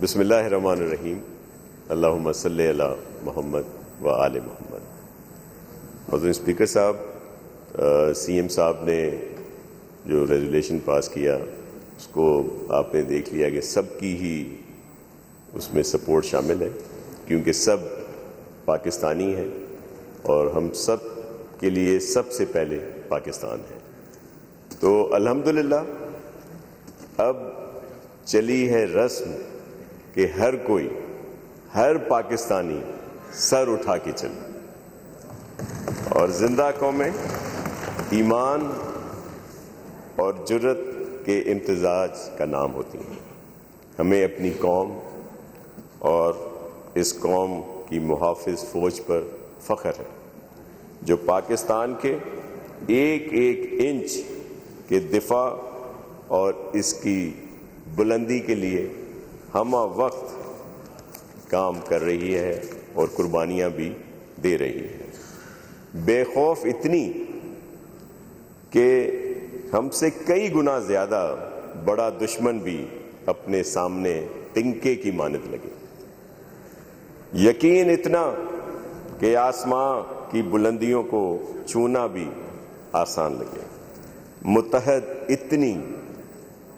بسم اللہ الرحمن الرحیم، اللہم صلی علی محمد و آل محمد۔ حضرت اسپیکر صاحب، سی ایم صاحب نے جو ریزولیشن پاس کیا اس کو آپ نے دیکھ لیا کہ سب کی ہی اس میں سپورٹ شامل ہے، کیونکہ سب پاکستانی ہیں اور ہم سب کے لیے سب سے پہلے پاکستان ہے۔ تو الحمدللہ اب چلی ہے رسم کہ ہر کوئی، ہر پاکستانی سر اٹھا کے چلے، اور زندہ قومیں ایمان اور جرت کے امتزاج کا نام ہوتی ہیں۔ ہمیں اپنی قوم اور اس قوم کی محافظ فوج پر فخر ہے، جو پاکستان کے ایک ایک انچ کے دفاع اور اس کی بلندی کے لیے ہمہ وقت کام کر رہی ہے اور قربانیاں بھی دے رہی ہے، بے خوف اتنی کہ ہم سے کئی گنا زیادہ بڑا دشمن بھی اپنے سامنے تنکے کی مانند لگے، یقین اتنا کہ آسماں کی بلندیوں کو چھونا بھی آسان لگے، متحد اتنی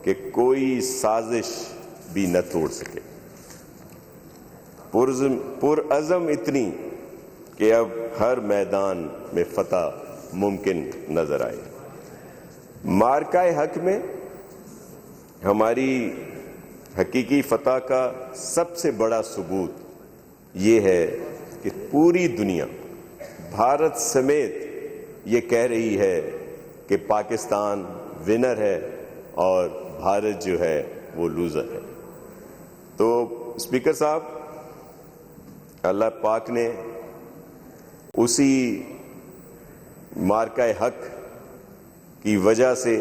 کہ کوئی سازش بھی نہ توڑ سکے، پرعزم اتنی کہ اب ہر میدان میں فتح ممکن نظر آئے۔ معرکہ حق میں ہماری حقیقی فتح کا سب سے بڑا ثبوت یہ ہے کہ پوری دنیا، بھارت سمیت، یہ کہہ رہی ہے کہ پاکستان ونر ہے اور بھارت جو ہے وہ لوزر ہے۔ تو اسپیکر صاحب، اللہ پاک نے اسی معرکہ حق کی وجہ سے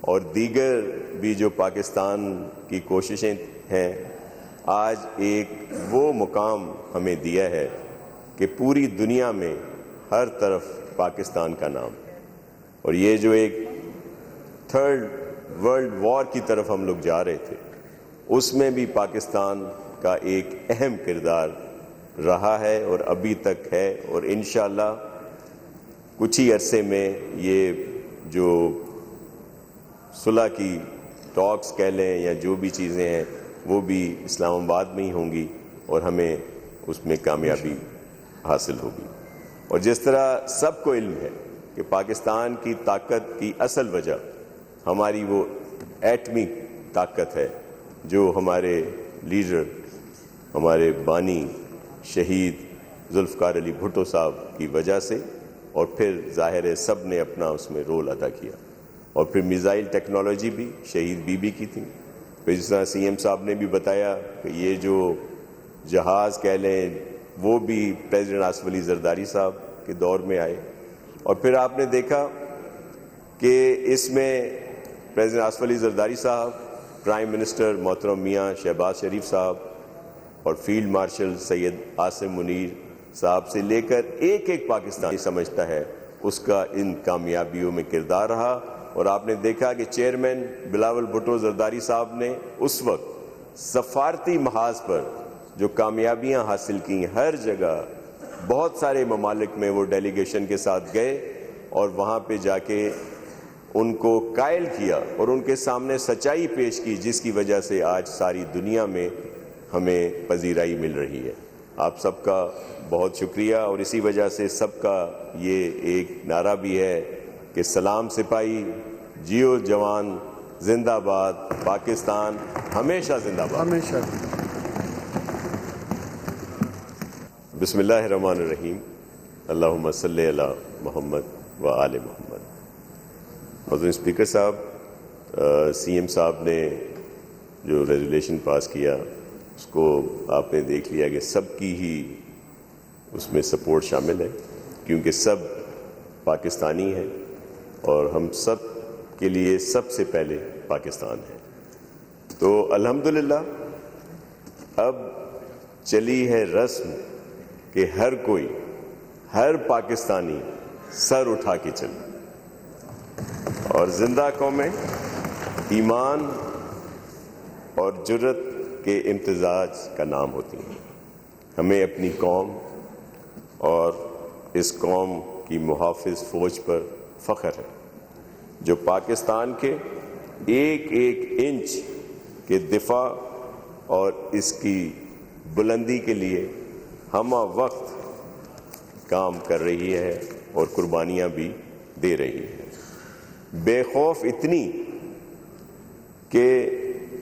اور دیگر بھی جو پاکستان کی کوششیں ہیں، آج ایک وہ مقام ہمیں دیا ہے کہ پوری دنیا میں ہر طرف پاکستان کا نام ہے، اور یہ جو ایک تھرڈ ورلڈ وار کی طرف ہم لوگ جا رہے تھے، اس میں بھی پاکستان کا ایک اہم کردار رہا ہے اور ابھی تک ہے، اور انشاءاللہ کچھ ہی عرصے میں یہ جو صلح کی ٹاکس کہہ لیں یا جو بھی چیزیں ہیں وہ بھی اسلام آباد میں ہی ہوں گی اور ہمیں اس میں کامیابی حاصل ہوگی۔ اور جس طرح سب کو علم ہے کہ پاکستان کی طاقت کی اصل وجہ ہماری وہ ایٹمی طاقت ہے جو ہمارے لیڈر، ہمارے بانی شہید ذوالفقار علی بھٹو صاحب کی وجہ سے، اور پھر ظاہر ہے سب نے اپنا اس میں رول ادا کیا، اور پھر میزائل ٹیکنالوجی بھی شہید بی بی کی تھی، پھر جس طرح سی ایم صاحب نے بھی بتایا کہ یہ جو جہاز کہہ لیں وہ بھی پریزیڈنٹ آصف علی زرداری صاحب کے دور میں آئے، اور پھر آپ نے دیکھا کہ اس میں پریزیڈنٹ آصف علی زرداری صاحب، پرائم منسٹر محترم میاں شہباز شریف صاحب اور فیلڈ مارشل سید عاصم منیر صاحب سے لے کر ایک ایک پاکستانی سمجھتا ہے اس کا ان کامیابیوں میں کردار رہا، اور آپ نے دیکھا کہ چیئرمین بلاول بھٹو زرداری صاحب نے اس وقت سفارتی محاذ پر جو کامیابیاں حاصل کی، ہر جگہ بہت سارے ممالک میں وہ ڈیلیگیشن کے ساتھ گئے اور وہاں پہ جا کے ان کو قائل کیا اور ان کے سامنے سچائی پیش کی، جس کی وجہ سے آج ساری دنیا میں ہمیں پذیرائی مل رہی ہے۔ آپ سب کا بہت شکریہ، اور اسی وجہ سے سب کا یہ ایک نعرہ بھی ہے کہ سلام سپاہی، جیو جوان، زندہ باد پاکستان، ہمیشہ زندہ باد۔ ہمیشہ۔ بسم اللہ الرحمن الرحیم، اللہم صلی علی محمد و آل محمد۔ حضرت اسپیکر صاحب، سی ایم صاحب نے جو ریزولیشن پاس کیا اس کو آپ نے دیکھ لیا کہ سب کی ہی اس میں سپورٹ شامل ہے، کیونکہ سب پاکستانی ہیں اور ہم سب کے لیے سب سے پہلے پاکستان ہے۔ تو الحمدللہ اب چلی ہے رسم کہ ہر کوئی، ہر پاکستانی سر اٹھا کے چلے، اور زندہ قومیں ایمان اور جرت کے امتزاج کا نام ہوتی ہیں۔ ہمیں اپنی قوم اور اس قوم کی محافظ فوج پر فخر ہے، جو پاکستان کے ایک ایک انچ کے دفاع اور اس کی بلندی کے لیے ہمہ وقت کام کر رہی ہے اور قربانیاں بھی دے رہی ہے، بے خوف اتنی کہ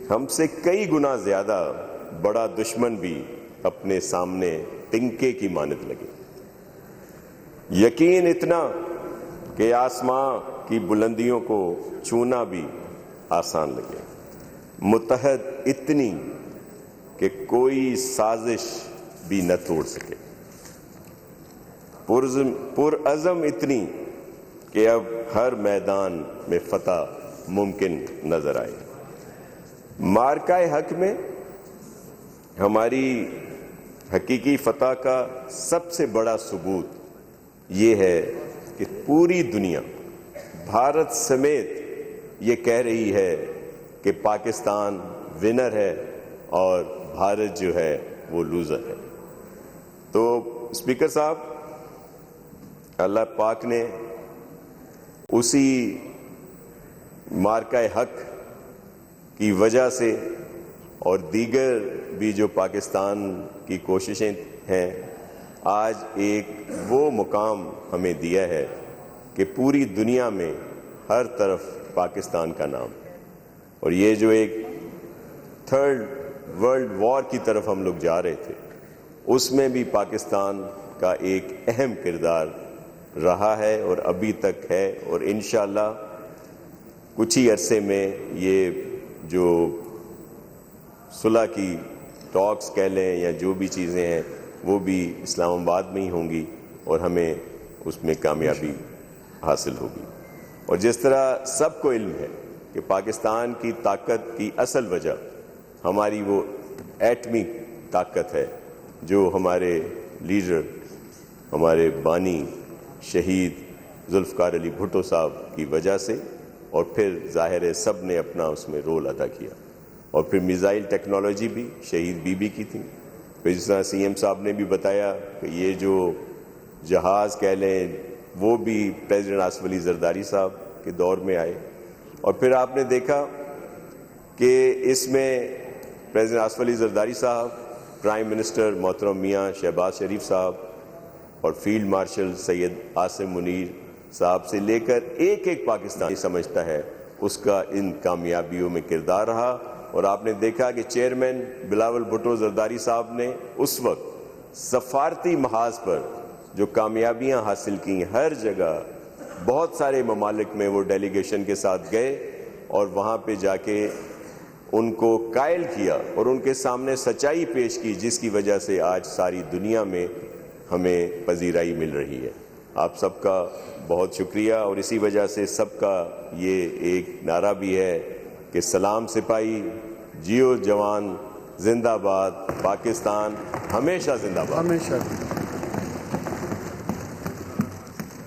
ہم سے کئی گنا زیادہ بڑا دشمن بھی اپنے سامنے تنکے کی مانند لگے، یقین اتنا کہ آسماں کی بلندیوں کو چھونا بھی آسان لگے، متحد اتنی کہ کوئی سازش بھی نہ توڑ سکے، پرعزم اتنی کہ اب ہر میدان میں فتح ممکن نظر آئے۔ معرکہ حق میں ہماری حقیقی فتح کا سب سے بڑا ثبوت یہ ہے کہ پوری دنیا بھارت سمیت یہ کہہ رہی ہے کہ پاکستان ونر ہے اور بھارت جو ہے وہ لوزر ہے۔ تو اسپیکر صاحب، اللہ پاک نے اسی معرکہ حق کی وجہ سے اور دیگر بھی جو پاکستان کی کوششیں ہیں، آج ایک وہ مقام ہمیں دیا ہے کہ پوری دنیا میں ہر طرف پاکستان کا نام، اور یہ جو ایک تھرڈ ورلڈ وار کی طرف ہم لوگ جا رہے تھے، اس میں بھی پاکستان کا ایک اہم کردار رہا ہے اور ابھی تک ہے، اور انشاءاللہ کچھ ہی عرصے میں یہ جو صلح کی ٹاکس کہہ لیں یا جو بھی چیزیں ہیں وہ بھی اسلام آباد میں ہی ہوں گی اور ہمیں اس میں کامیابی حاصل ہوگی۔ اور جس طرح سب کو علم ہے کہ پاکستان کی طاقت کی اصل وجہ ہماری وہ ایٹمی طاقت ہے جو ہمارے لیڈر، ہمارے بانی شہید ذوالفقار علی بھٹو صاحب کی وجہ سے، اور پھر ظاہر ہے سب نے اپنا اس میں رول ادا کیا، اور پھر میزائل ٹیکنالوجی بھی شہید بی بی کی تھی، پھر جس طرح سی ایم صاحب نے بھی بتایا کہ یہ جو جہاز کہہ لیں وہ بھی پریزیڈنٹ آصف علی زرداری صاحب کے دور میں آئے، اور پھر آپ نے دیکھا کہ اس میں پریزیڈنٹ آصف علی زرداری صاحب، پرائم منسٹر محترم میاں شہباز شریف صاحب اور فیلڈ مارشل سید عاصم منیر صاحب سے لے کر ایک ایک پاکستانی سمجھتا ہے اس کا ان کامیابیوں میں کردار رہا۔ اور آپ نے دیکھا کہ چیئرمین بلاول بھٹو زرداری صاحب نے اس وقت سفارتی محاذ پر جو کامیابیاں حاصل کی، ہر جگہ بہت سارے ممالک میں وہ ڈیلیگیشن کے ساتھ گئے اور وہاں پہ جا کے ان کو قائل کیا اور ان کے سامنے سچائی پیش کی، جس کی وجہ سے آج ساری دنیا میں ہمیں پذیرائی مل رہی ہے۔ آپ سب کا بہت شکریہ، اور اسی وجہ سے سب کا یہ ایک نعرہ بھی ہے کہ سلام سپاہی، جیو جوان، زندہ باد، پاکستان ہمیشہ زندہ باد۔ ہمیشہ